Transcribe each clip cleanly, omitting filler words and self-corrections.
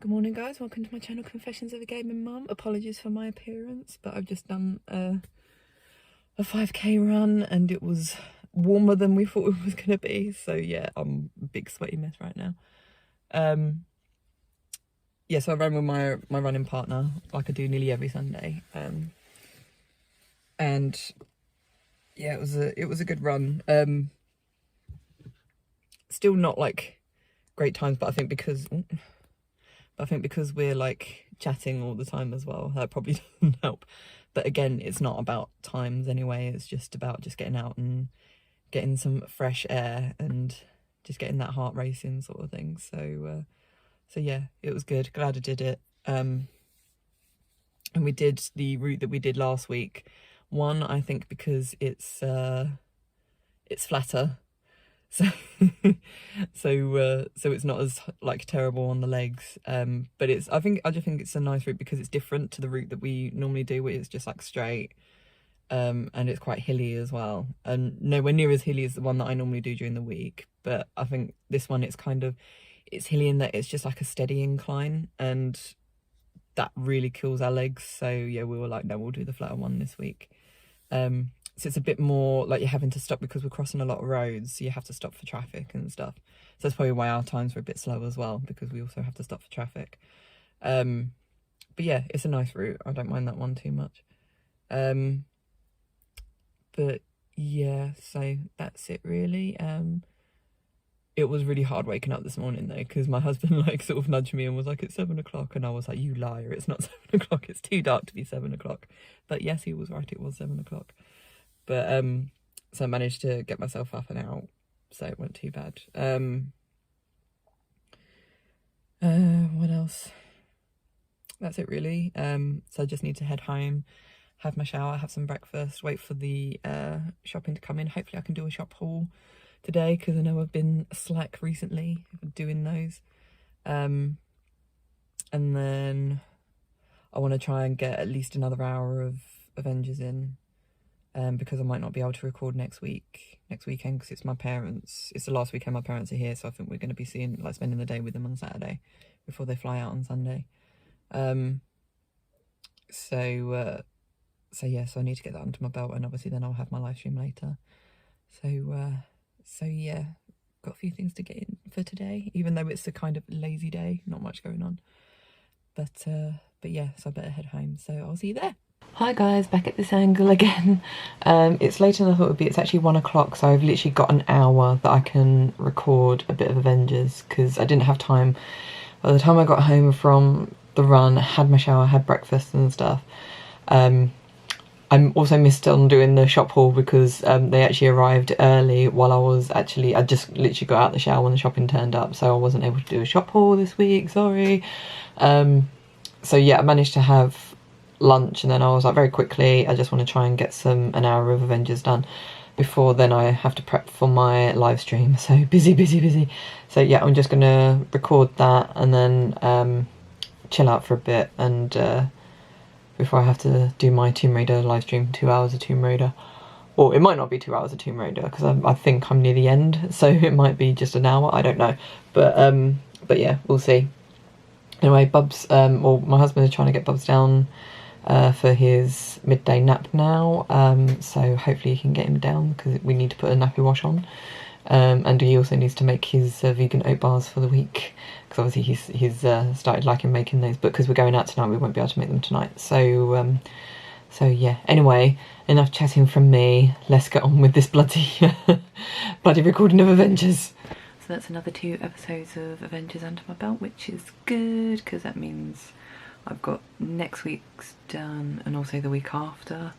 Good morning guys, welcome to my channel Confessions of a Gaming Mum. Apologies for my appearance, but I've just done a 5k run and it was warmer than we thought it was going to be. So yeah, I'm a big sweaty mess right now. Yeah, so I ran with my running partner like I do nearly every Sunday. And yeah, it was a good run. Still not like great times, but I think because we're like chatting all the time as well, that probably doesn't help. But again, it's not about times anyway, it's just about just getting out and getting some fresh air and just getting that heart racing sort of thing. So yeah, it was good. Glad I did it. And we did the route that we did last week. One, I think because it's flatter. So so it's not as like terrible on the legs, but I just think it's a nice route because it's different to the route that we normally do, where it's just like straight, and it's quite hilly as well, and nowhere near as hilly as the one that I normally do during the week. But I think this one, it's hilly in that it's just like a steady incline, and that really kills our legs. So yeah, we were like, no, we'll do the flatter one this week. So it's a bit more like you're having to stop because we're crossing a lot of roads, so you have to stop for traffic and stuff. So that's probably why our times were a bit slow as well, because we also have to stop for traffic. But yeah, it's a nice route. I don't mind that one too much. But yeah, so that's it really. It was really hard waking up this morning though, because my husband like sort of nudged me and was like, it's 7 o'clock, and I was like, you liar, it's not 7 o'clock, it's too dark to be 7 o'clock. But yes, he was right, it was 7 o'clock. But so I managed to get myself up and out, so it wasn't too bad. What else? That's it really. So I just need to head home, have my shower, have some breakfast, wait for the shopping to come in. Hopefully I can do a shop haul today, because I know I've been slack recently doing those. And then I want to try and get at least another hour of Avengers in, because I might not be able to record next weekend, because it's the last weekend my parents are here, so I think we're going to be spending the day with them on Saturday before they fly out on Sunday. So yeah, so I need to get that under my belt, and obviously then I'll have my live stream later. So yeah, got a few things to get in for today, even though it's a kind of lazy day, not much going on. But yeah, so I better head home, so I'll see you there. Hi guys, back at this angle again. It's later than I thought it would be. It's actually 1 o'clock, so I've literally got an hour that I can record a bit of Avengers, because I didn't have time. By the time I got home from the run, had my shower, had breakfast and stuff, I'm also missed on doing the shop haul, because they actually arrived early while I just literally got out the shower when the shopping turned up, so I wasn't able to do a shop haul this week, sorry. So yeah, I managed to have lunch, and then I was like, very quickly, I just want to try and get an hour of Avengers done before then I have to prep for my live stream. So busy. So yeah, I'm just gonna record that and then chill out for a bit, and before I have to do my Tomb Raider live stream, 2 hours of Tomb Raider. Or it might not be 2 hours of Tomb Raider, because I think I'm near the end, so it might be just an hour, I don't know. But yeah, we'll see. Anyway, Bubs, my husband is trying to get Bubs down for his midday nap now, so hopefully he can get him down, because we need to put a nappy wash on. And he also needs to make his vegan oat bars for the week, because obviously he's started liking making those, but because we're going out tonight we won't be able to make them tonight. So yeah, anyway, enough chatting from me, let's get on with this bloody recording of Avengers. So that's another 2 episodes of Avengers under my belt, which is good, because that means I've got next week's done and also the week after.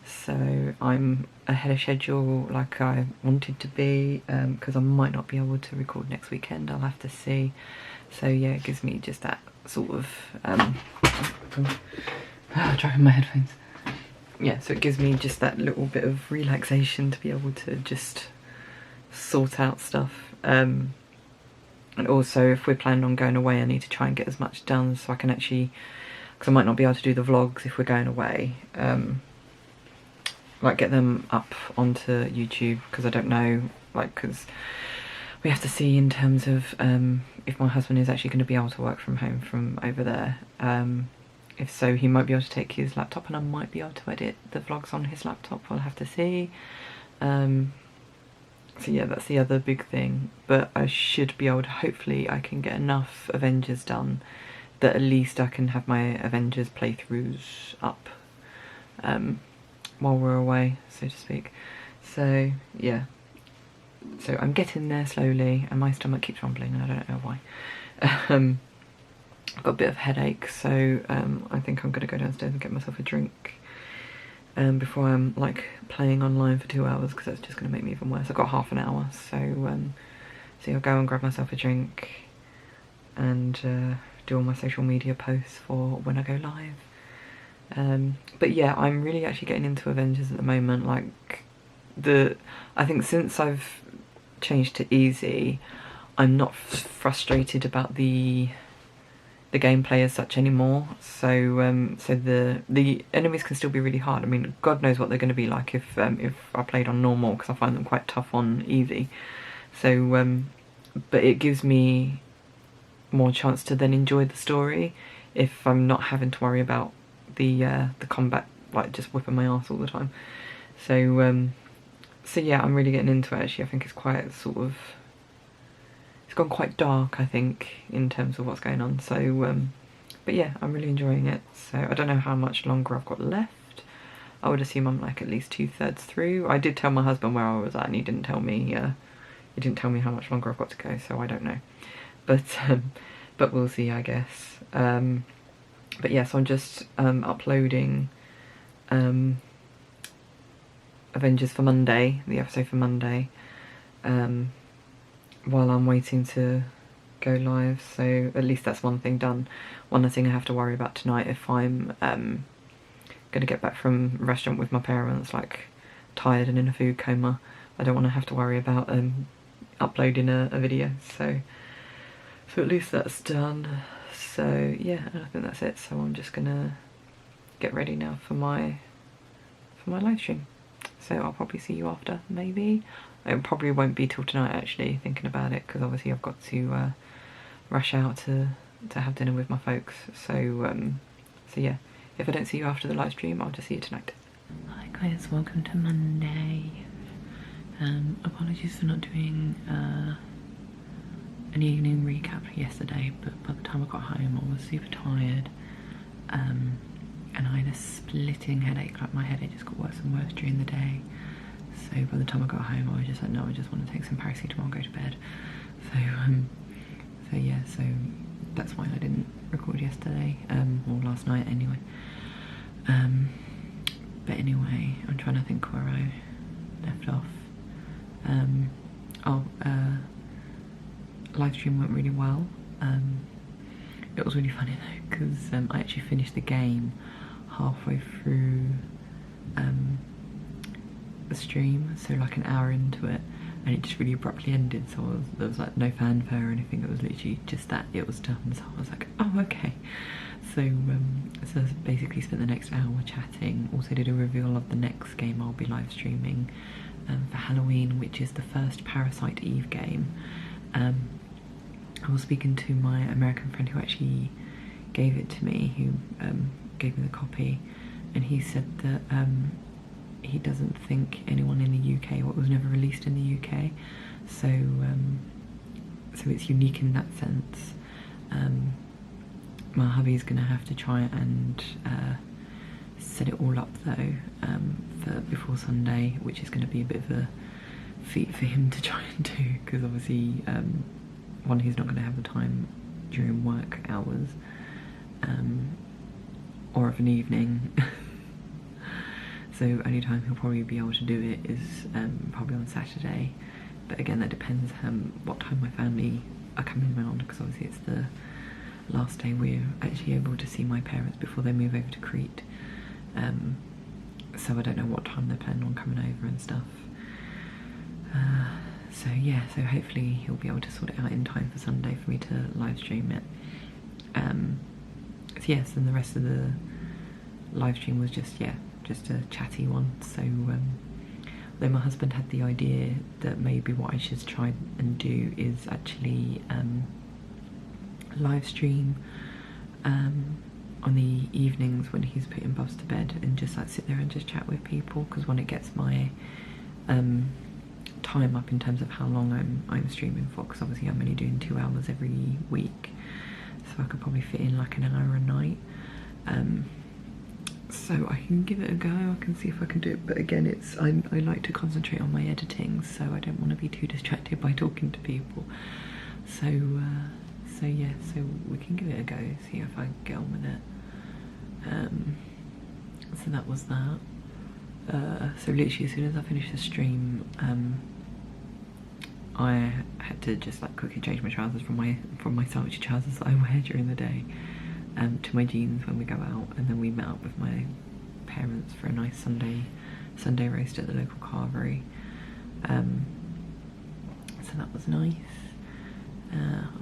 So I'm ahead of schedule like I wanted to be, because I might not be able to record next weekend, I'll have to see. So yeah, it gives me just that sort of driving my headphones. Yeah, so it gives me just that little bit of relaxation to be able to just sort out stuff. And also, if we're planning on going away, I need to try and get as much done so I can actually, because I might not be able to do the vlogs if we're going away, like get them up onto YouTube, because I don't know, like, because we have to see in terms of if my husband is actually going to be able to work from home from over there. If so, he might be able to take his laptop and I might be able to edit the vlogs on his laptop. We'll have to see. So yeah, that's the other big thing. But I should be able to, hopefully I can get enough Avengers done that at least I can have my Avengers playthroughs up while we're away, so to speak. So yeah, so I'm getting there slowly and my stomach keeps rumbling and I don't know why. I've got a bit of headache, so I think I'm going to go downstairs and get myself a drink before I'm like playing online for 2 hours, because that's just going to make me even worse. I've got half an hour, so I'll go and grab myself a drink and do all my social media posts for when I go live. But yeah, I'm really actually getting into Avengers at the moment. Like I think since I've changed to easy, I'm not frustrated about the gameplay as such anymore. So so the enemies can still be really hard. I mean, God knows what they're going to be like if I played on normal, because I find them quite tough on easy. So but it gives me more chance to then enjoy the story if I'm not having to worry about the combat, like just whipping my ass all the time. So so yeah, I'm really getting into it actually. I think it's quite sort of, it's gone quite dark, I think, in terms of what's going on. So but yeah, I'm really enjoying it. So I don't know how much longer I've got left. I would assume I'm like at least 2/3 through. I did tell my husband where I was at and he didn't tell me how much longer I've got to go, so I don't know. But we'll see, I guess. But yeah, so I'm just uploading Avengers for Monday, the episode for Monday, while I'm waiting to go live. So at least that's one thing done. One other thing I have to worry about tonight, if I'm gonna get back from a restaurant with my parents, like tired and in a food coma, I don't want to have to worry about uploading a video. So at least that's done. So yeah, I think that's it. So I'm just gonna get ready now for my live stream. So I'll probably see you after, maybe. It probably won't be till tonight actually, thinking about it, because obviously I've got to rush out to have dinner with my folks. So so yeah, if I don't see you after the live stream, I'll just see you tonight. Hi guys, welcome to Monday. Apologies for not doing an evening recap yesterday, but by the time I got home I was super tired, and I had a splitting headache. Like my headache just got worse and worse during the day. So by the time I got home I was just like, no, I just want to take some paracetamol and go to bed. So yeah, so that's why I didn't record yesterday, or last night anyway. But anyway, I'm trying to think where I left off. Live stream went really well. It was really funny though, because I actually finished the game halfway through the stream, so like an hour into it, and it just really abruptly ended. So there was like no fanfare or anything. It was literally just that it was done. So I was like, oh okay. So so I basically spent the next hour chatting. Also did a reveal of the next game I'll be live streaming for Halloween, which is the first Parasite Eve game. I was speaking to my American friend who actually gave it to me, who gave me the copy, and he said that he doesn't think anyone in the UK, well, it was never released in the UK, so so it's unique in that sense. My hubby's gonna have to try and set it all up though for before Sunday, which is going to be a bit of a feat for him to try and do, because obviously one, he's not going to have the time during work hours or of an evening. So only time he'll probably be able to do it is probably on Saturday, but again that depends what time my family are coming around, because obviously it's the last day we're actually able to see my parents before they move over to Crete. So I don't know what time they're planning on coming over and stuff. So yeah, so hopefully he'll be able to sort it out in time for Sunday for me to live stream it. So yes, and the rest of the live stream was just, yeah, just a chatty one. So Though my husband had the idea that maybe what I should try and do is actually live stream on the evenings when he's putting Bubs to bed, and just like sit there and just chat with people, because when it gets my time up in terms of how long I'm streaming for, because obviously I'm only doing 2 hours every week, so I could probably fit in like an hour a night. So I can give it a go, I can see if I can do it, but again it's I like to concentrate on my editing, so I don't want to be too distracted by talking to people. So yeah, so we can give it a go, see if I get on with it. So that was that. So literally as soon as I finished the stream, I had to just like quickly change my trousers from my sandwich trousers that I wear during the day to my jeans when we go out, and then we met up with my parents for a nice Sunday roast at the local carvery. So that was nice.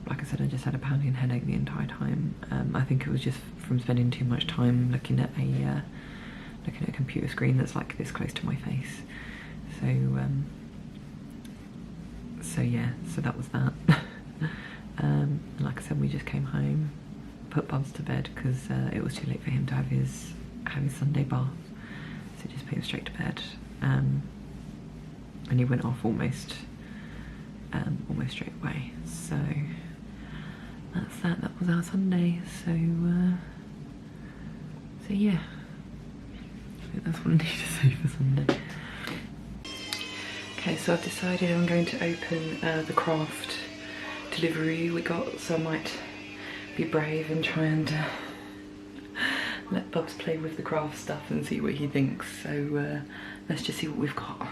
Like I said, I just had a pounding headache the entire time. I think it was just from spending too much time looking at a computer screen that's like this close to my face. So yeah, so that was that. And like I said, we just came home, put Bubs to bed because it was too late for him to have his Sunday bath, so just put him straight to bed. And he went off almost straight away. So that's that. That was our Sunday. So yeah, I think that's what I need to say for Sunday. Okay, so I've decided I'm going to open the craft delivery we got, so I might be brave and try and let Bubs play with the craft stuff and see what he thinks. So let's just see what we've got.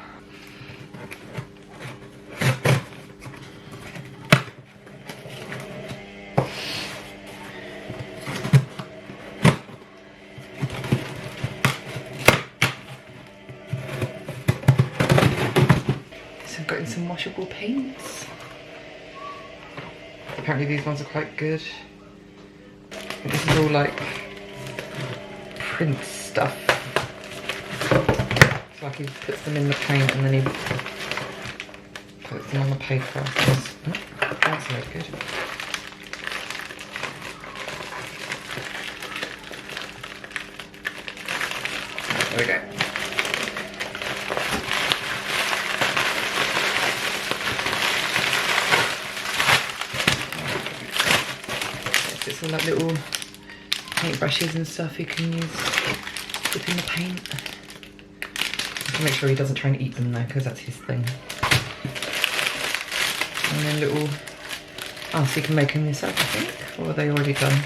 So I've got in some washable paints. Apparently these ones are quite good. This is all like print stuff. So like he puts them in the paint and then he puts them on the paper. That's very good. There we go. It's all like little paintbrushes and stuff you can use within the paint. Just to make sure he doesn't try and eat them though, because that's his thing. And then little, oh, so you can make them yourself, I think, or are they already done?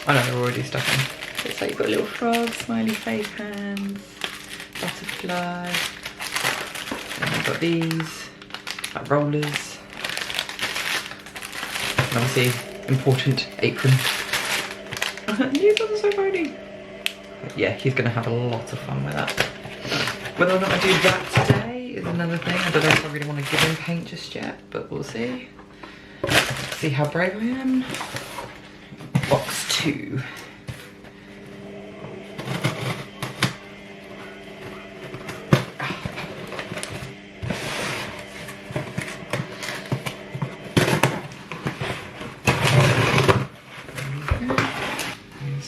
Oh no, they're already stuck in. So it's like you've got a little frog, smiley face hands, butterfly, and I've got these, like rollers, and obviously important apron. These ones are so funny. Yeah, he's going to have a lot of fun with that. Whether or not I do that today is another thing. I don't know if I really want to give him paint just yet, but we'll see. See how brave I am. Box 2.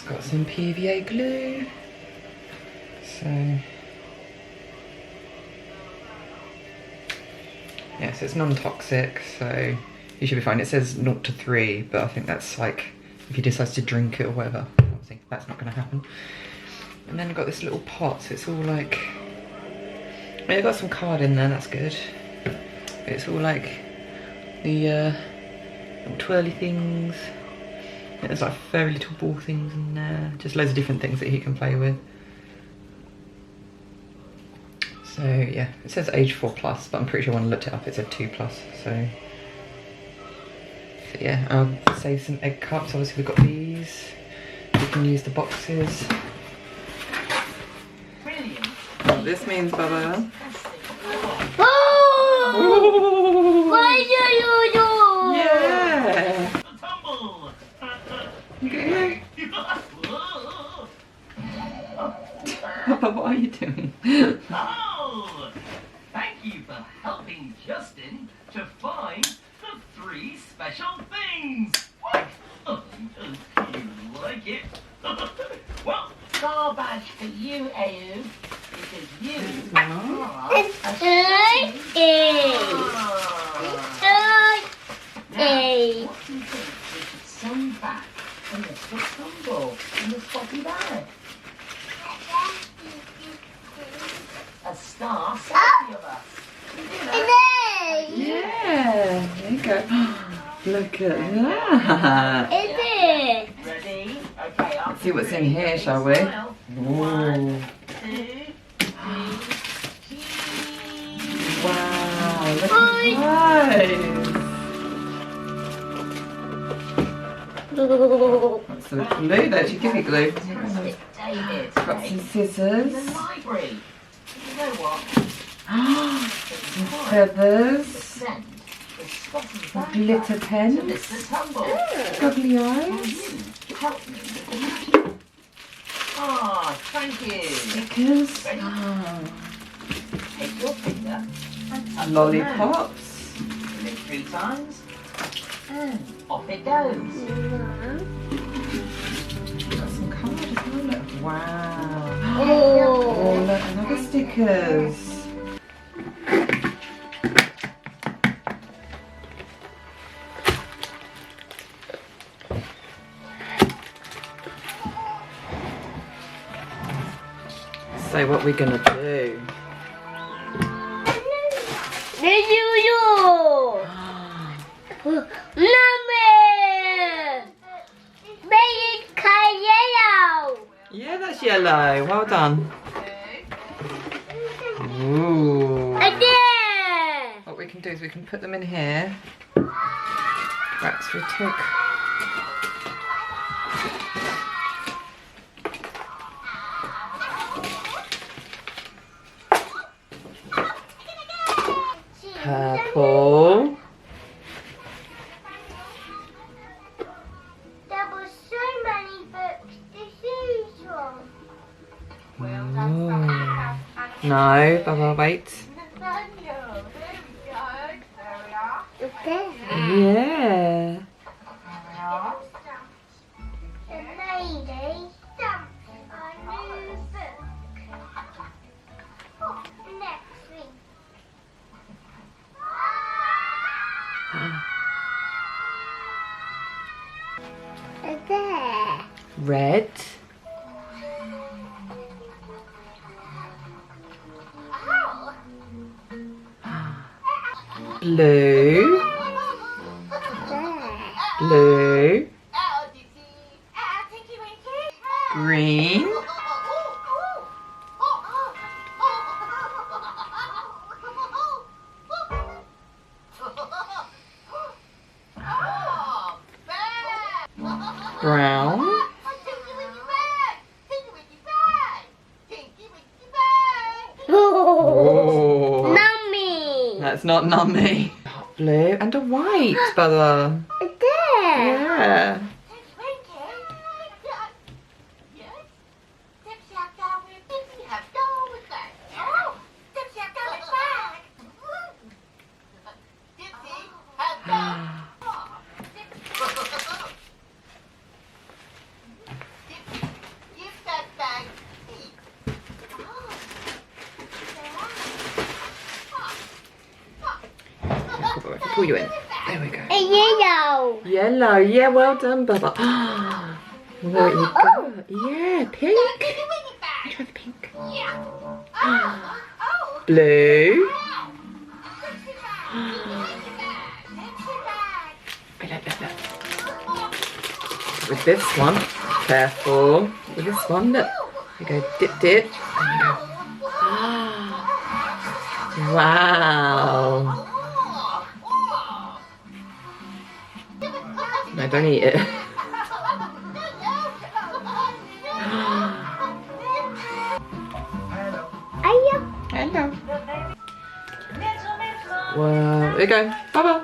Got some PVA glue, so yeah, so it's non-toxic, so you should be fine. It says 0 to 3, but I think that's like if he decides to drink it or whatever. Obviously that's not going to happen. And then I've got this little pot, so it's all like, I mean, I've got some card in there, that's good. But it's all like the little twirly things. There's like very little ball things in there, just loads of different things that he can play with. So yeah, it says age 4+, but I'm pretty sure when I looked it up it said 2+. So yeah, I'll save some egg cups. Obviously we've got these. You can use the boxes. Brilliant. What this means, Bubba? Oh! Why do you do? Yeah. Okay. Papa, what are you doing? Oh, thank you for helping Justin to find the 3 special things. What? Oh, does you like it? Well, car badge for you, Ayu, because you are a Now, what do you think we should send back to Mr. Tumble in the floppy bag? A star selfie of us. Yeah, there you go. Look at that. Ready? Okay, Let's see what's in here, shall we? Ooh. 2, 3, cheese. Wow, look at those. That's the glue there. She give you glue. David, Got some scissors. in the library. You know what? Some feathers. Send the Scottish Glitter to pens. Mr. Tumble. Goggly Will eyes. you help me with the magic? Ah, thank you. Stickers. Ready? Ah. Take your finger and touch Lollipops. Pull it 3 times. And off it goes. Got some card as well. Look. Wow. Oh, look, another stickers. So what we're gonna do? Yeah, that's yellow. Well done. Ooh. What we can do is we can put them in here. Right, so we take. Purple. There were so many books to choose from. No, Baba, wait. Okay. Yeah. The lady stamped a new book. Next week. There. Red. Blue. Blue. Green. Brown. Oh, Mummy. that's not nummy. Blue and a white, Bella. There. Yeah. Pull you in. There we go. A yellow. Yellow. Yeah, well done, Bubba. What you got? Yeah, pink. I try the pink. Blue. Look. With this one, careful. With this one, look. You go dip, and you go. Wow. No, don't eat it. Hello. Wow. There you go. Bye-bye.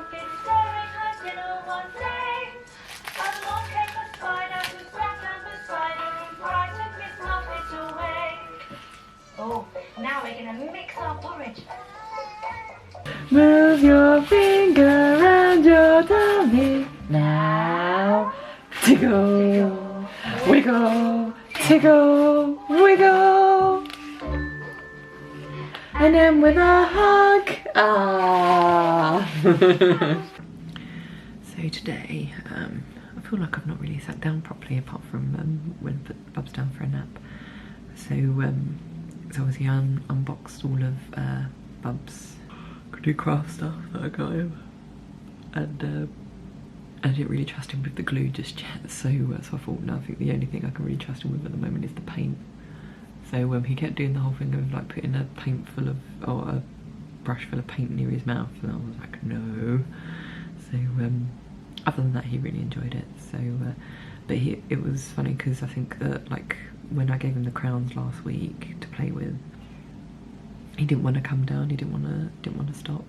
Oh, now we're going to mix our porridge. Move your finger around your tummy now. Tickle, wiggle, tickle, wiggle. And then with a hug. Ah. So today, I feel like I've not really sat down properly apart from when I put Bubs down for a nap. So, so obviously I unboxed all of Bubs' new craft stuff that I got him, and I didn't really trust him with the glue just yet. So, so I thought, no, I think the only thing I can really trust him with at the moment is the paint. So he kept doing the whole thing of like putting a paint full of, or a brush full of paint near his mouth, and I was like, no. So other than that, he really enjoyed it. So, but it was funny because I think that like when I gave him the crowns last week to play with, he didn't want to come down. He didn't want to stop.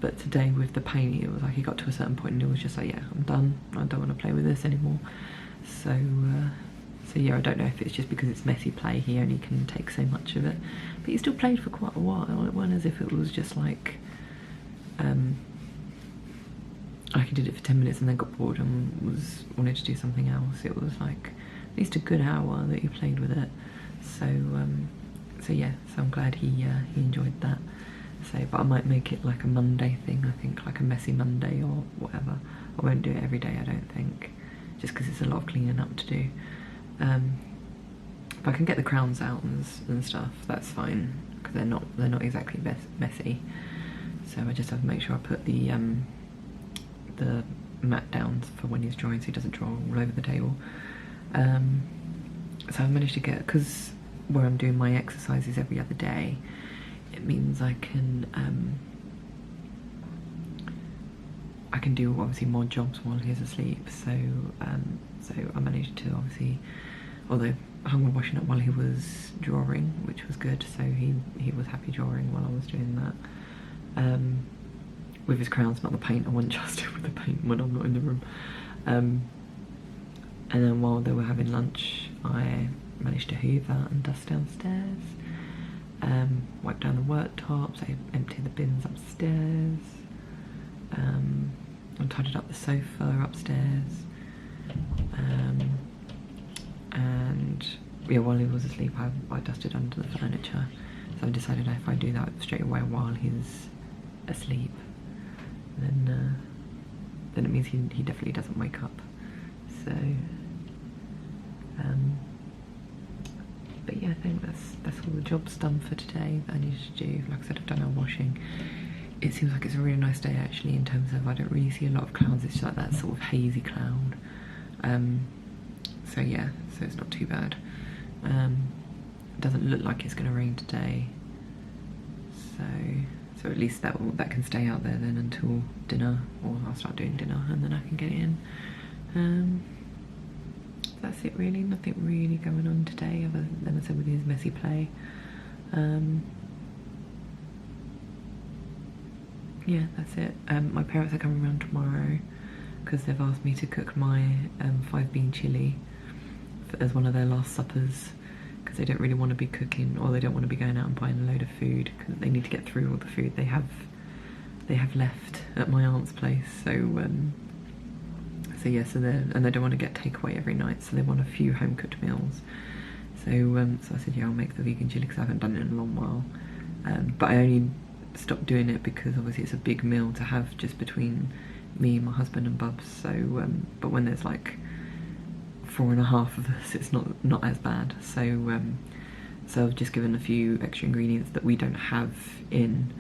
But today with the paint, it was like he got to a certain point and he was just like, yeah, I'm done. I don't want to play with this anymore. So. So yeah, I don't know if it's just because it's messy play, he only can take so much of it. But he still played for quite a while. It wasn't as if it was just like he did it for 10 minutes and then got bored and wanted to do something else. It was like at least a good hour that he played with it. So so yeah, so I'm glad he enjoyed that. So, but I might make it like a Monday thing, I think, like a messy Monday or whatever. I won't do it every day, I don't think, just because it's a lot of cleaning up to do. If I can get the crowns out and stuff, that's fine, because they're not exactly messy. So I just have to make sure I put the mat down for when he's drawing, so he doesn't draw all over the table. So I've managed to get, because where I'm doing my exercises every other day, it means I can do obviously more jobs while he's asleep. So so I managed to obviously, although I hung my washing up while he was drawing, which was good, so he was happy drawing while I was doing that. With his crowns, not the paint. I wouldn't trust him with the paint when I'm not in the room. And then while they were having lunch, I managed to hoover and dust downstairs, wipe down the worktops, I emptied the bins upstairs, and tidied up the sofa upstairs. And yeah, while he was asleep, I dusted under the furniture. So I decided if I do that straight away while he's asleep, then it means he definitely doesn't wake up. So, but yeah, I think that's all the jobs done for today that I need to do. Like I said, I've done our washing. It seems like it's a really nice day actually, in terms of I don't really see a lot of clouds. It's like that sort of hazy cloud. So yeah, so it's not too bad. It doesn't look like it's going to rain today. So at least that can stay out there then until dinner, or I'll start doing dinner and then I can get it in. That's it really, nothing really going on today other than I said with his messy play. Yeah, that's it. My parents are coming around tomorrow because they've asked me to cook my 5-bean chilli as one of their last suppers, because they don't really want to be cooking, or they don't want to be going out and buying a load of food, because they need to get through all the food they have left at my aunt's place. So so yeah, so they don't want to get takeaway every night, so they want a few home cooked meals. So so I said, yeah, I'll make the vegan chilli because I haven't done it in a long while. But I only stopped doing it because obviously it's a big meal to have just between me, my husband and Bubs. So but when there's like 4.5 of us, it's not as bad. So so I've just given a few extra ingredients that we don't have in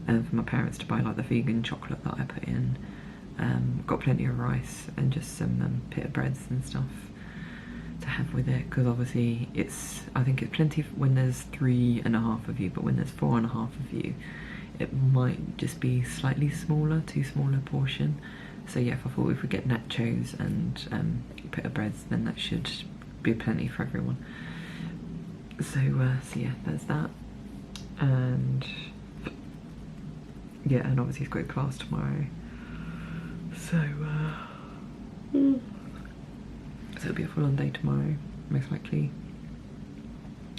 for my parents to buy, like the vegan chocolate that I put in. Got plenty of rice and just some pita breads and stuff to have with it, because obviously I think it's plenty when there's 3.5 of you, but when there's 4.5 of you, it might just be slightly smaller, too small a portion. So yeah, if I thought if we get nachos and pita breads, then that should be plenty for everyone. So so yeah, there's that. And yeah, and obviously he's got a class tomorrow. So so it'll be a full-on day tomorrow, most likely.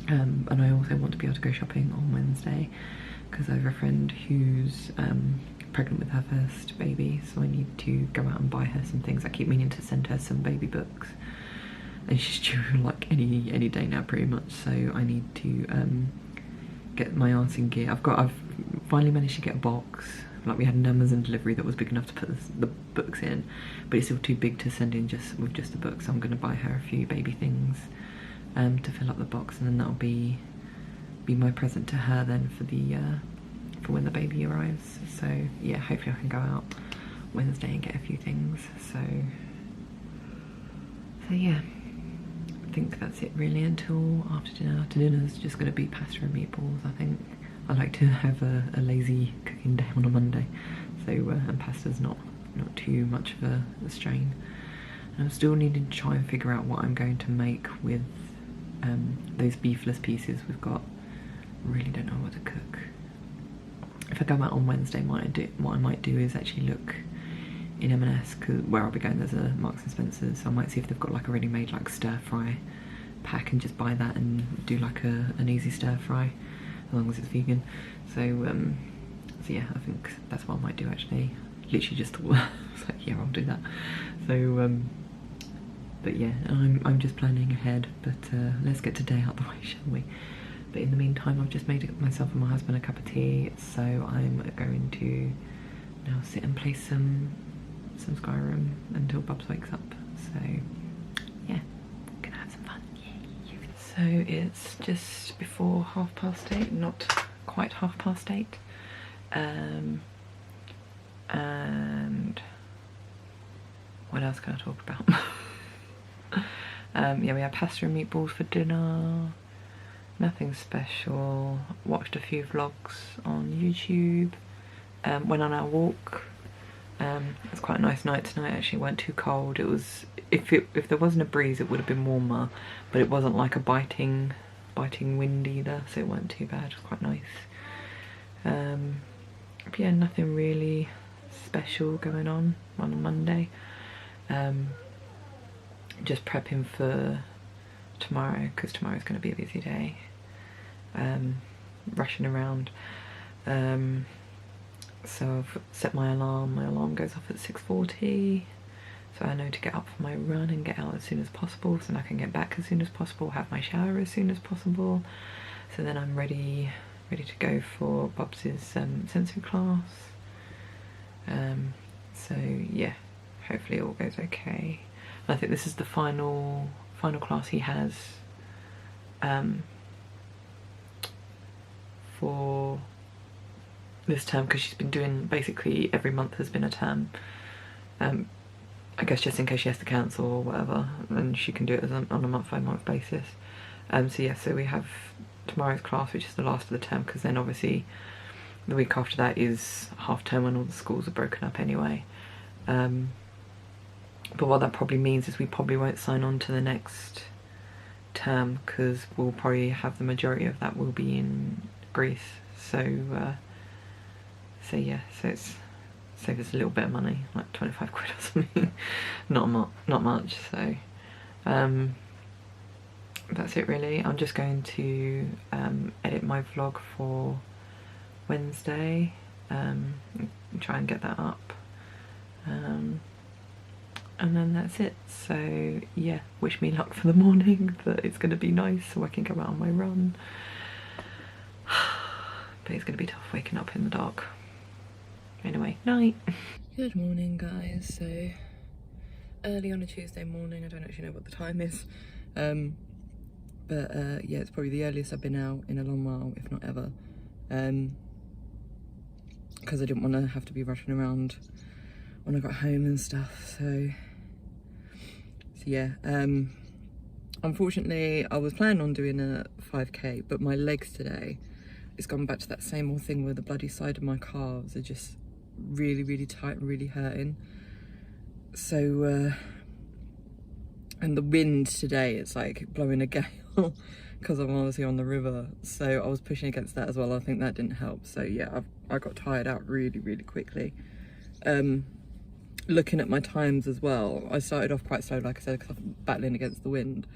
And I also want to be able to go shopping on Wednesday, because I have a friend who's pregnant with her first baby, so I need to go out and buy her some things. I keep meaning to send her some baby books, and she's due like any day now pretty much, so I need to get my arse in gear. I've finally managed to get a box. Like, we had an Amazon delivery that was big enough to put the books in, but it's still too big to send in with just the books. So I'm going to buy her a few baby things to fill up the box, and then that'll be my present to her then for when the baby arrives. So yeah, hopefully I can go out Wednesday and get a few things. So yeah, I think that's it really until after dinner. After dinner is just going to be pasta and meatballs. I think I like to have a lazy cooking day on a Monday, so and pasta's not too much of a strain. And I'm still needing to try and figure out what I'm going to make with those beefless pieces we've got. Really don't know what to cook. If I go out on Wednesday, what I might do is actually look in M&S, cause where I'll be going there's a Marks and Spencer's, so I might see if they've got like a ready-made like stir fry pack and just buy that and do like an easy stir fry, as long as it's vegan. So yeah, I think that's what I might do actually. Literally just thought, I was like, yeah, I'll do that. So but yeah, I'm just planning ahead, but let's get today out the way, shall we? But in the meantime, I've just made myself and my husband a cup of tea, so I'm going to now sit and play some Skyrim until Bubs wakes up. So yeah, gonna have some fun. Yay. So it's just before 8:30, not quite 8:30, and what else can I talk about? Yeah, we had pasta and meatballs for dinner. Nothing special. Watched a few vlogs on YouTube. Went on our walk. It was quite a nice night tonight. Actually, it weren't too cold. It was, if there wasn't a breeze, it would have been warmer, but it wasn't like a biting wind either, so it weren't too bad. It was quite nice. But yeah, nothing really special going on a Monday. Just prepping for tomorrow, because tomorrow's going to be a busy day. Rushing around. So I've set my alarm goes off at 6:40, so I know to get up for my run and get out as soon as possible, so then I can get back as soon as possible, have my shower as soon as possible, so then I'm ready to go for Bubs's sensory class. So yeah, hopefully it all goes okay. I think this is the final class he has for this term, because she's been doing basically every month has been a term. I guess just in case she has to cancel or whatever, and she can do it on a month-by-month basis. So yeah, so we have tomorrow's class, which is the last of the term, because then obviously the week after that is half term when all the schools are broken up anyway. But what that probably means is we probably won't sign on to the next term, because we'll probably have the majority of that will be in Greece. So so yeah, so it's save us a little bit of money, like 25 quid or something. not much. So that's it really. I'm just going to edit my vlog for Wednesday, try and get that up, and then that's it. So yeah, wish me luck for the morning, that it's going to be nice so I can go out on my run. But it's going to be tough waking up in the dark. Anyway, night. Good morning guys. So early on a Tuesday morning, I don't actually know what the time is, but yeah, it's probably the earliest I've been out in a long while, if not ever, because I didn't want to have to be rushing around when I got home and stuff. So yeah, unfortunately I was planning on doing a 5k, but my legs today, it's gone back to that same old thing where the bloody side of my calves are just really tight and really hurting. So and the wind today, it's like blowing a gale because I'm obviously on the river, so I was pushing against that as well. I think that didn't help. So yeah, I got tired out really quickly. Looking at my times as well, I started off quite slow, like I said, because I'm battling against the wind,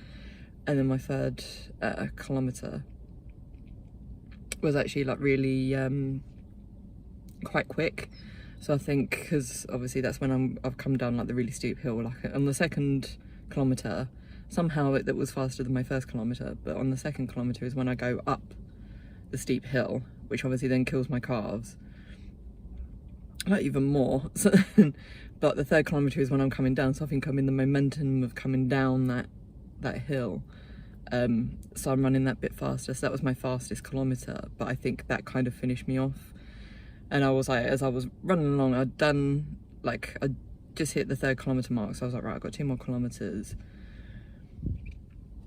and then my third kilometre was actually like really quite quick. So I think because obviously that's when I've come down like the really steep hill, like on the second kilometre, somehow that was faster than my first kilometre, but on the second kilometre is when I go up the steep hill, which obviously then kills my calves like even more. So, but the third kilometre is when I'm coming down, so I think I'm in the momentum of coming down that hill. So I'm running that bit faster. So that was my fastest kilometre, but I think that kind of finished me off. And I was like, as I was running along, I just hit the 3rd kilometre mark, so I was like, right, I've got 2 more kilometres.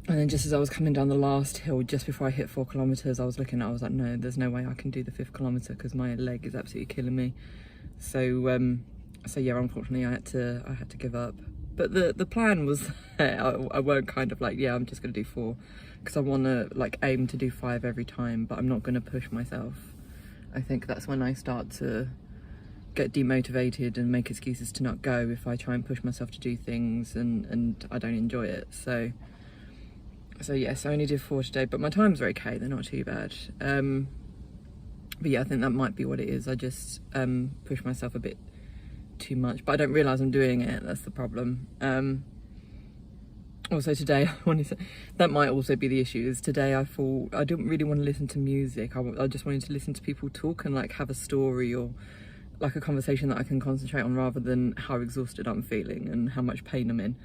And then just as I was coming down the last hill, just before I hit 4 kilometres, I was like, no, there's no way I can do the 5th kilometre because my leg is absolutely killing me. So yeah, unfortunately I had to give up. But the plan was I weren't kind of like, yeah, I'm just gonna do 4, because I want to like aim to do 5 every time, but I'm not going to push myself. I think that's when I start to get demotivated and make excuses to not go if I try and push myself to do things and I don't enjoy it. So yes, I only did 4 today, but my times are okay, they're not too bad. But yeah, I think that might be what it is. I just push myself a bit too much, but I don't realise I'm doing it, that's the problem. Also today, that might also be the issue, is today I thought I didn't really want to listen to music. I just wanted to listen to people talk and like have a story or like a conversation that I can concentrate on, rather than how exhausted I'm feeling and how much pain I'm in.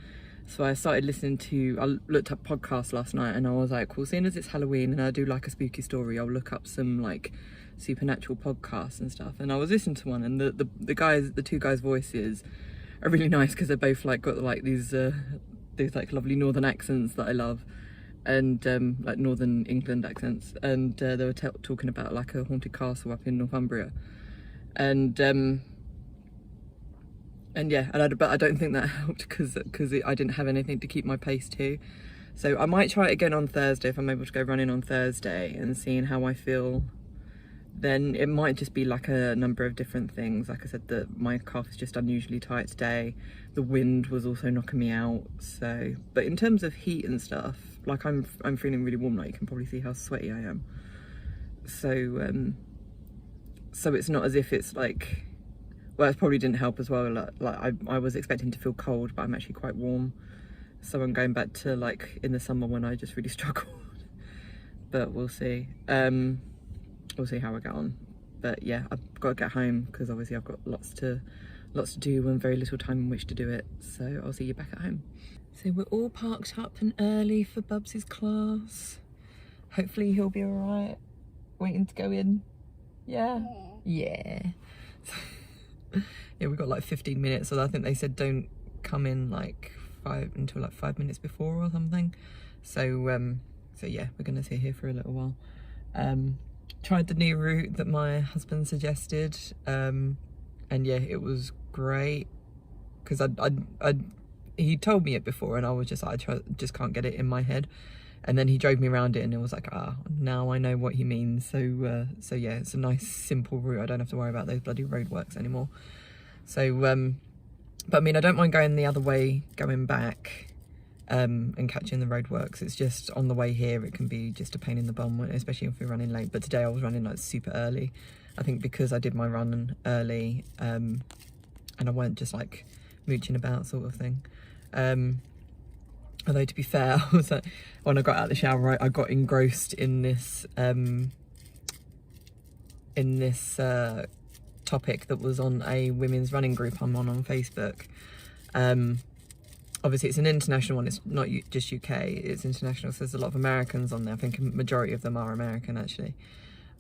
So I started I looked up podcasts last night, and I was like, well, seeing as it's Halloween and I do like a spooky story, I'll look up some like supernatural podcasts and stuff. And I was listening to one, and the 2 guys' voices are really nice, because they're both like got like these like lovely northern accents that I love, and like northern England accents, and they were talking about like a haunted castle up in Northumbria, and yeah, but I don't think that helped because I didn't have anything to keep my pace to. So I might try it again on Thursday if I'm able to go running on Thursday, and seeing how I feel then. It might just be like a number of different things. Like I said, my calf is just unusually tight today. The wind was also knocking me out. So, but in terms of heat and stuff, like I'm feeling really warm. Like you can probably see how sweaty I am. So so it's not as if it's like, well, it probably didn't help as well. Like I was expecting to feel cold, but I'm actually quite warm. So I'm going back to like in the summer when I just really struggled. But we'll see. We'll see how I get on. But yeah, I've got to get home because obviously I've got lots to do and very little time in which to do it. So I'll see you back at home. So we're all parked up and early for Bubs' class. Hopefully he'll be all right. Waiting to go in. Yeah. Yeah. Yeah, we've got like 15 minutes. So I think they said don't come in like until like 5 minutes before or something. So so yeah, we're gonna sit here for a little while. Tried the new route that my husband suggested, and yeah, it was great, because he told me it before and I was just like, I just can't get it in my head, and then he drove me around it and it was like, now I know what he means. So so yeah, it's a nice simple route. I don't have to worry about those bloody roadworks anymore. So but I mean, I don't mind going the other way going back, and catching the roadworks. It's just on the way here it can be just a pain in the bum, especially if we're running late. But today I was running like super early, I think because I did my run early, and I weren't just like mooching about sort of thing. Although to be fair, I was like, when I got out of the shower, I got engrossed in this topic that was on a women's running group I'm on Facebook. Obviously it's an international one, it's not just UK, it's international, so there's a lot of Americans on there. I think a majority of them are American actually.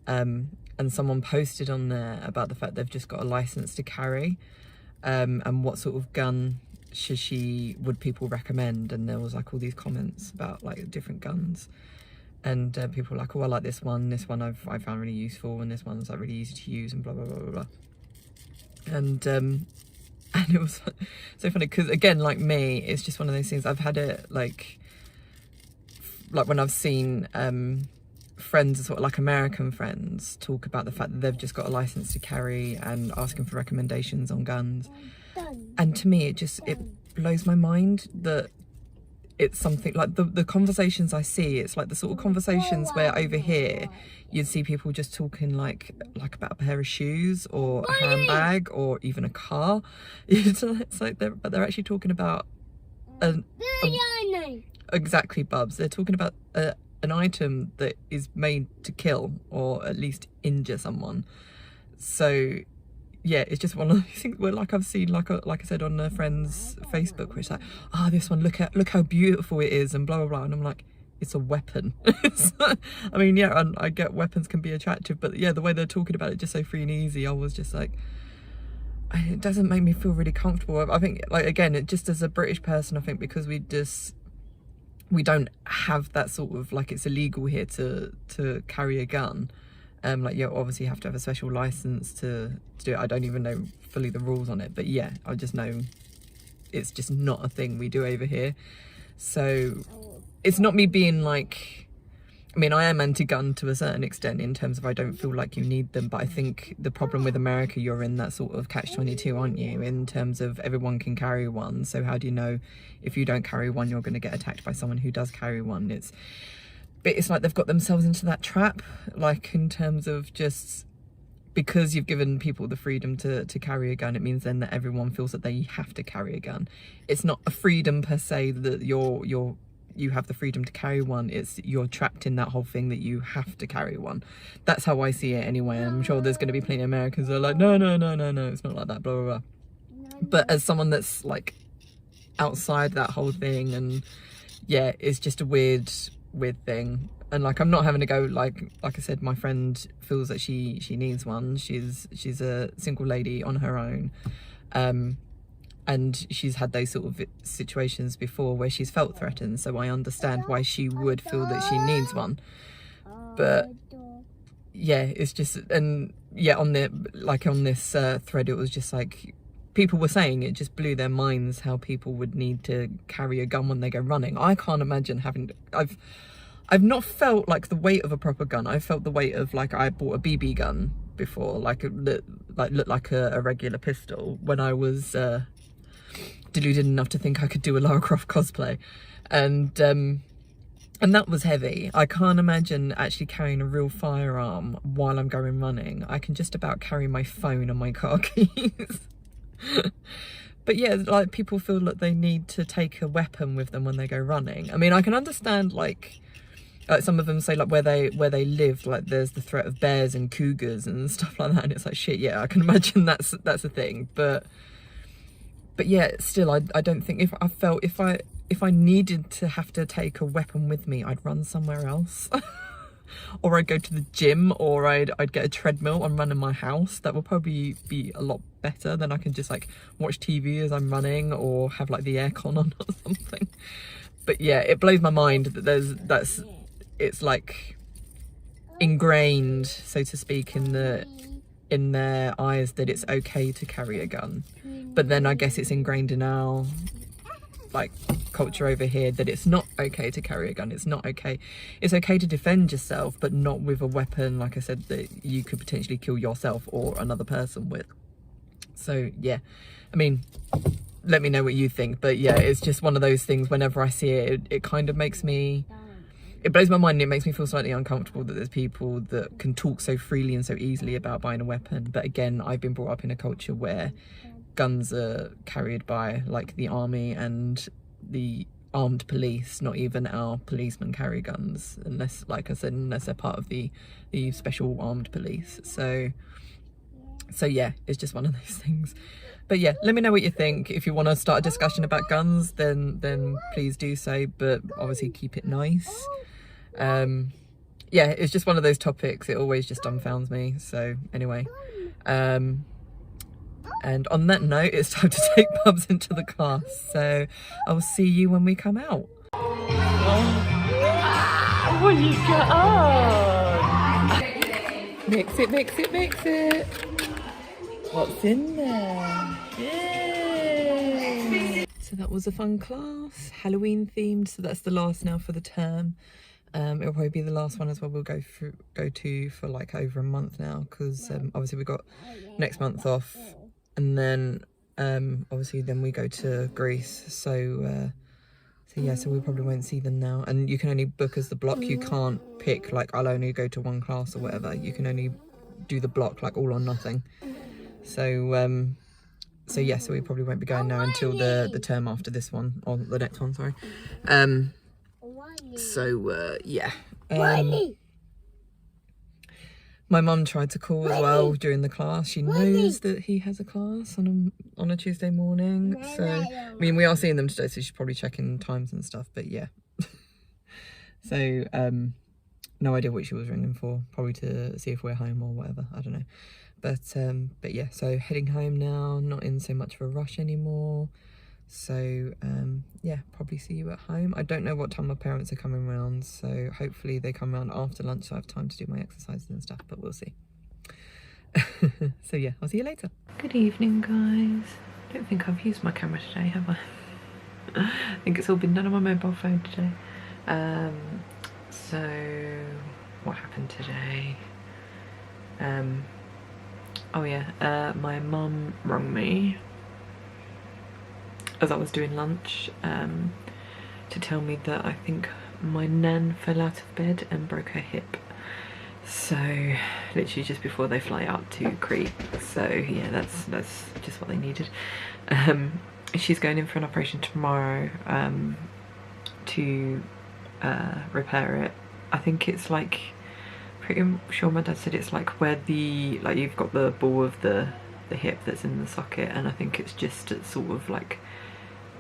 And someone posted on there about the fact they've just got a license to carry, and what sort of gun would people recommend, and there was like all these comments about like different guns, and people were like, oh, I like this one I found really useful, and this one's like really easy to use, and blah blah blah blah blah. And it was so funny because, again, like me, it's just one of those things. I've had it like when I've seen friends, sort of like American friends, talk about the fact that they've just got a license to carry and asking for recommendations on guns. And to me, it blows my mind that it's something like the conversations I see, it's like the sort of conversations where over here you'd see people just talking like about a pair of shoes or a handbag or even a car. It's like they're actually talking about exactly, Bubs. They're talking about an item that is made to kill or at least injure someone. So yeah, it's just one of those things where, like, I've seen, like I said, on a friend's Facebook, where it's like, this one, look how beautiful it is, and blah blah blah, and I'm like, it's a weapon. I mean, yeah, and I get weapons can be attractive, but yeah, the way they're talking about it just so free and easy, I was just like, it doesn't make me feel really comfortable. I think, like, again, it just, as a British person, I think because we don't have that sort of, like, it's illegal here to carry a gun. Like, you obviously have to have a special license to do it. I don't even know fully the rules on it, but yeah, I just know it's just not a thing we do over here. So it's not me being like, I mean, I am anti-gun to a certain extent in terms of I don't feel like you need them, but I think the problem with America, you're in that sort of catch-22, aren't you, in terms of everyone can carry one. So how do you know if you don't carry one, you're going to get attacked by someone who does carry one? It's like they've got themselves into that trap, like, in terms of just because you've given people the freedom to carry a gun, it means then that everyone feels that they have to carry a gun. It's not a freedom per se that you have the freedom to carry one. It's you're trapped in that whole thing that you have to carry one. That's how I see it anyway. I'm sure there's going to be plenty of Americans that are like, no, it's not like that, blah blah blah. But as someone that's like outside that whole thing, and yeah, it's just a weird thing. And like, I'm not having to go, like I said, my friend feels that she needs one. She's a single lady on her own, and she's had those sort of situations before where she's felt threatened, so I understand why she would feel that she needs one. But yeah, it's just, and yeah, on this thread, it was just like, people were saying it just blew their minds how people would need to carry a gun when they go running. I can't imagine having I've not felt like the weight of a proper gun. I felt the weight of, like, I bought a BB gun before, like looked like a regular pistol, when I was deluded enough to think I could do a Lara Croft cosplay, and that was heavy. I can't imagine actually carrying a real firearm while I'm going running. I can just about carry my phone and my car keys. But yeah, like, people feel that they need to take a weapon with them when they go running. I mean, I can understand, like some of them say, like, where they live, like, there's the threat of bears and cougars and stuff like that, and it's like, shit, yeah, I can imagine that's a thing. But yeah, still, I don't think, if I needed to have to take a weapon with me, I'd run somewhere else. Or I'd go to the gym, or I'd get a treadmill and run in my house. That will probably be a lot better. Then I can just, like, watch TV as I'm running, or have, like, the aircon on or something. But yeah, it blows my mind that it's like ingrained, so to speak, in their eyes that it's okay to carry a gun. But then I guess it's ingrained in our, like, culture over here that it's not okay to carry a gun. It's not okay. It's okay to defend yourself, but not with a weapon, like I said, that you could potentially kill yourself or another person with. So yeah, I mean, let me know what you think. But yeah, it's just one of those things, whenever I see it, it kind of makes me, it blows my mind, and it makes me feel slightly uncomfortable that there's people that can talk so freely and so easily about buying a weapon. But again, I've been brought up in a culture where guns are carried by, like, the army and the armed police. Not even our policemen carry guns, unless, like I said, unless they're part of the special armed police. So yeah, it's just one of those things. But yeah, let me know what you think. If you want to start a discussion about guns, then please do so, but obviously keep it nice. Yeah, it's just one of those topics, it always just dumbfounds me. So anyway, and on that note, it's time to take Bubs into the car, so I'll see you when we come out. What you got on? Mix it. What's in there? Yay! So that was a fun class, Halloween themed, so that's the last now for the term. It'll probably be the last one as well. We'll go to for like over a month now, because obviously we've got next month off, and then obviously then we go to Greece. So yeah, so we probably won't see them now. And you can only book as the block. You can't pick like I'll only go to one class or whatever. You can only do the block, like all or nothing. So so yeah, so we probably won't be going now until the term after this one, or the next one, sorry. Yeah. My mum tried to call as well during the class. She knows that he has a class on a Tuesday morning. So I mean, we are seeing them today, so she's probably checking times and stuff. But yeah. So no idea what she was ringing for. Probably to see if we're home or whatever. I don't know. But yeah. So heading home now. Not in so much of a rush anymore. So yeah, probably see you at home. I don't know what time my parents are coming round, so hopefully they come round after lunch so I have time to do my exercises and stuff, but we'll see. So yeah, I'll see you later. Good evening, guys. I don't think I've used my camera today, have I? I think it's all been done on my mobile phone today. So what happened today? Oh yeah, my mum rang me as I was doing lunch to tell me that I think my nan fell out of bed and broke her hip. So literally just before they fly out to Crete. So yeah, that's just what they needed. She's going in for an operation tomorrow to repair it. I think it's like, pretty sure my dad said it's like where you've got the ball of the hip that's in the socket, and I think it's just sort of like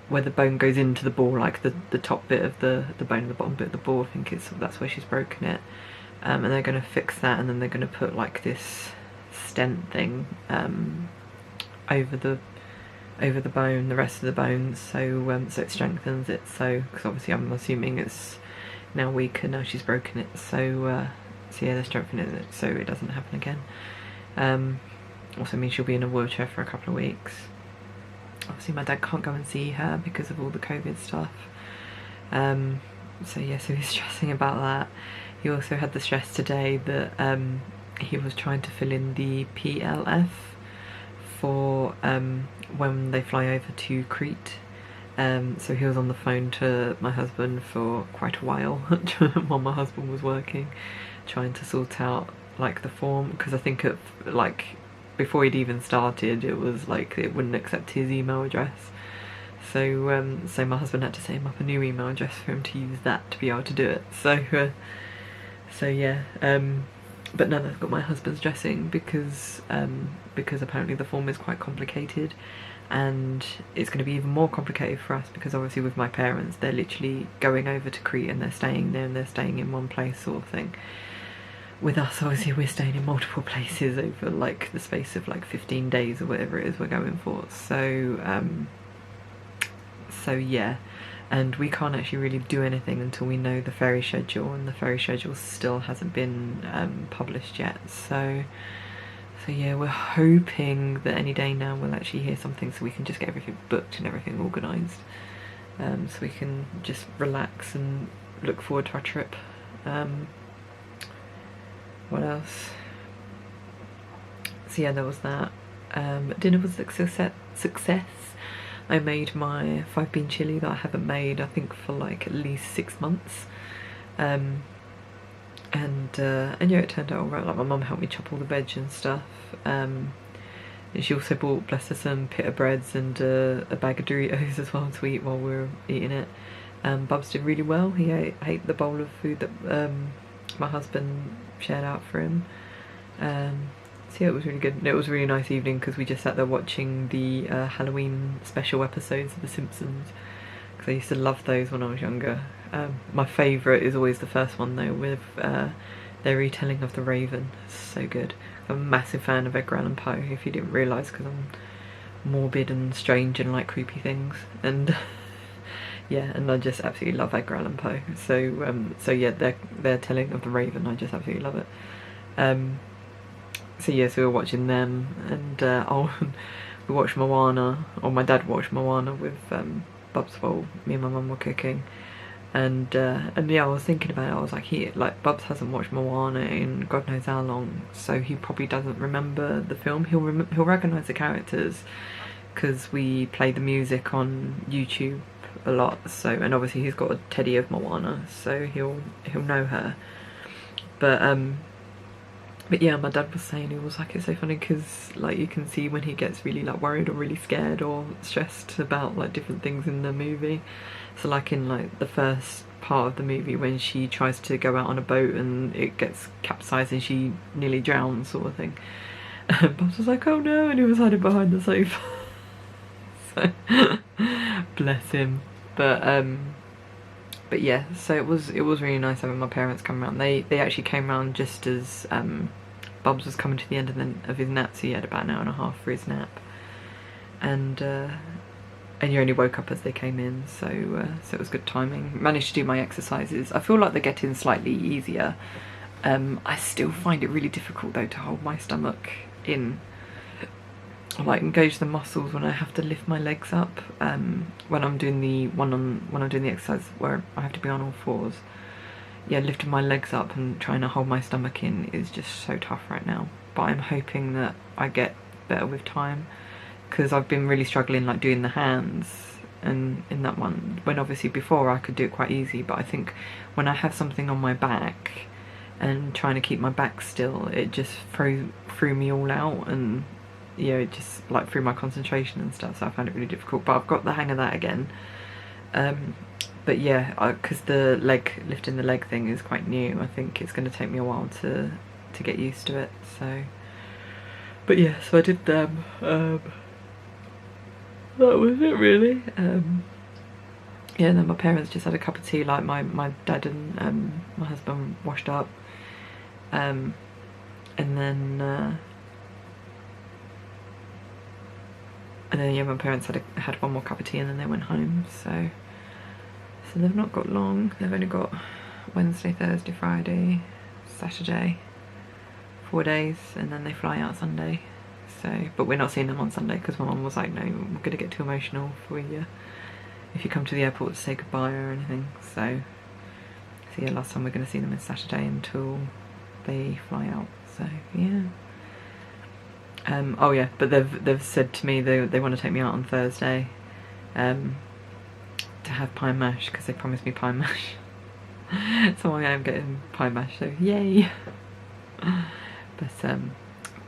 where the bone goes into the ball, like the top bit of the bone and the bottom bit of the ball. I think that's where she's broken it. And they're going to fix that, and then they're going to put like this stent thing over the bone, the rest of the bone, so so it strengthens it. So because obviously I'm assuming it's now weaker now she's broken it. So so yeah, they're strengthening it so it doesn't happen again. Also means she'll be in a wheelchair for a couple of weeks. Obviously my dad can't go and see her because of all the COVID stuff. So yeah, so he's stressing about that. He also had the stress today that he was trying to fill in the PLF for when they fly over to Crete. So he was on the phone to my husband for quite a while while my husband was working, trying to sort out like the form, because I think like before he'd even started it was like it wouldn't accept his email address. So so my husband had to set him up a new email address for him to use that to be able to do it. So so yeah, but now they've got my husband's dressing because apparently the form is quite complicated, and it's going to be even more complicated for us because obviously with my parents they're literally going over to Crete and they're staying there and they're staying in one place sort of thing. With us, obviously, we're staying in multiple places over like the space of like 15 days or whatever it is we're going for. So so yeah, and we can't actually really do anything until we know the ferry schedule, and the ferry schedule still hasn't been published yet. So yeah, we're hoping that any day now we'll actually hear something so we can just get everything booked and everything organised, so we can just relax and look forward to our trip. What else? So yeah, there was that. Dinner was a success. I made my 5-bean chili that I haven't made I think for like at least 6 months. And yeah, it turned out alright. Like my mum helped me chop all the veg and stuff. And she also bought, bless her, some pita breads and a bag of Doritos as well to eat while we were eating it. Bubs did really well. He ate the bowl of food that my husband shared out for him. So yeah, it was really good. It was a really nice evening because we just sat there watching the Halloween special episodes of The Simpsons, because I used to love those when I was younger. My favourite is always the first one though, with their retelling of The Raven. It's so good. I'm a massive fan of Edgar Allan Poe, if you didn't realise, because I'm morbid and strange and like creepy things, and yeah, and I just absolutely love Edgar Allan Poe. So so yeah, their telling of The Raven, I just absolutely love it. So yeah, so we were watching them, and we watched Moana, or my dad watched Moana with Bubs while me and my mum were cooking, and yeah, I was thinking about it. I was like, Bubs hasn't watched Moana in God knows how long, so he probably doesn't remember the film. He'll recognise the characters because we play the music on YouTube a lot. So, and obviously he's got a teddy of Moana, so he'll know her. But yeah, my dad was saying, he was like, it's so funny because like you can see when he gets really like worried or really scared or stressed about like different things in the movie. So like in like the first part of the movie when she tries to go out on a boat and it gets capsized and she nearly drowns sort of thing. Bobs was like, oh no, and he was hiding behind the sofa. So bless him. But yeah, so it was really nice having my parents come around. They actually came around just as Bobs was coming to the end of his nap, so he had about an hour and a half for his nap, and you only woke up as they came in, so it was good timing. Managed to do my exercises. I feel like they're getting slightly easier. I still find it really difficult though to hold my stomach in. I like engage the muscles when I have to lift my legs up. When I'm doing the exercise where I have to be on all fours, yeah, lifting my legs up and trying to hold my stomach in is just so tough right now. But I'm hoping that I get better with time, because I've been really struggling like doing the hands and in that one, when obviously before I could do it quite easy, but I think when I have something on my back and trying to keep my back still, it just threw me all out, and yeah, it just like threw my concentration and stuff, so I found it really difficult. But I've got the hang of that again. But yeah, because the lifting the leg thing is quite new, I think it's going to take me a while to get used to it. So, but yeah, so I did them. That was it really. Yeah, and then my parents just had a cup of tea, like my dad and my husband washed up, and then yeah, my parents had one more cup of tea and then they went home. So they've not got long. They've only got Wednesday, Thursday, Friday, Saturday, 4 days, and then they fly out Sunday. So, but we're not seeing them on Sunday because my mum was like, no, we're gonna get too emotional if you come to the airport to say goodbye or anything. So yeah, last time we're gonna see them is Saturday until they fly out. So yeah. Oh yeah, but they've said to me they want to take me out on Thursday to have pie and mash, because they promised me pie and mash. So I am getting pie and mash, so yay.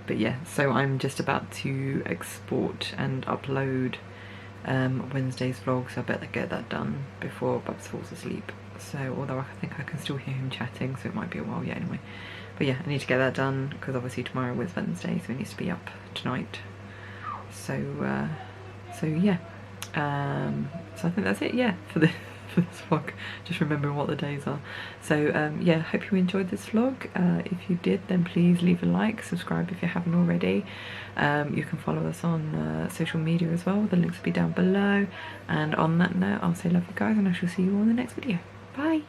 But yeah, so I'm just about to export and upload Wednesday's vlog, so I better get that done before Bubs falls asleep. So, although I think I can still hear him chatting, so it might be a while yet anyway. But yeah, I need to get that done because obviously tomorrow is Wednesday, so it needs to be up tonight. So yeah. So I think that's it, yeah, for this vlog. Just remembering what the days are. So yeah, hope you enjoyed this vlog. If you did, then please leave a like, subscribe if you haven't already. You can follow us on social media as well. The links will be down below. And on that note, I'll say love you guys, and I shall see you all in the next video. Bye.